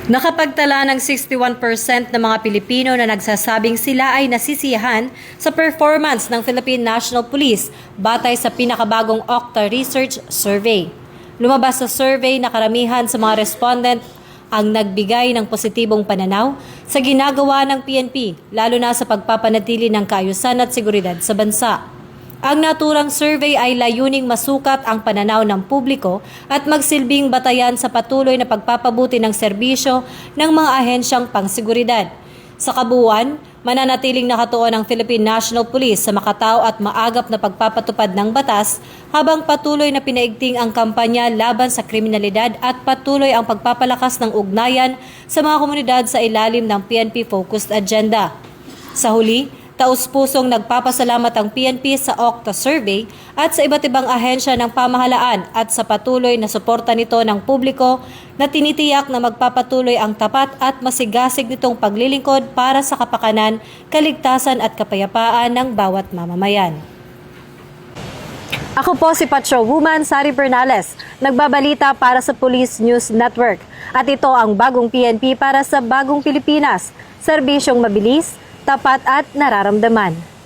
Nakapagtala ng 61% ng mga Pilipino na nagsasabing sila ay nasisiyahan sa performance ng Philippine National Police batay sa pinakabagong Okta Research Survey. Lumabas sa survey na karamihan sa mga respondent ang nagbigay ng positibong pananaw sa ginagawa ng PNP, lalo na sa pagpapanatili ng kaayusan at seguridad sa bansa. Ang naturang survey ay layuning masukat ang pananaw ng publiko at magsilbing batayan sa patuloy na pagpapabuti ng serbisyo ng mga ahensyang pangseguridad. Sa kabuuan, mananatiling nakatuon ang Philippine National Police sa makatao at maagap na pagpapatupad ng batas habang patuloy na pinaigting ang kampanya laban sa kriminalidad at patuloy ang pagpapalakas ng ugnayan sa mga komunidad sa ilalim ng PNP-focused agenda. Sa huli, taus-pusong nagpapasalamat ang PNP sa Okta Survey at sa iba't ibang ahensya ng pamahalaan at sa patuloy na suporta nito ng publiko na tinitiyak na magpapatuloy ang tapat at masigasig nitong paglilingkod para sa kapakanan, kaligtasan at kapayapaan ng bawat mamamayan. Ako po si Patrolwoman Sari Bernales, nagbabalita para sa Police News Network. At ito ang bagong PNP para sa bagong Pilipinas, serbisyong mabilis, tapat at nararamdaman.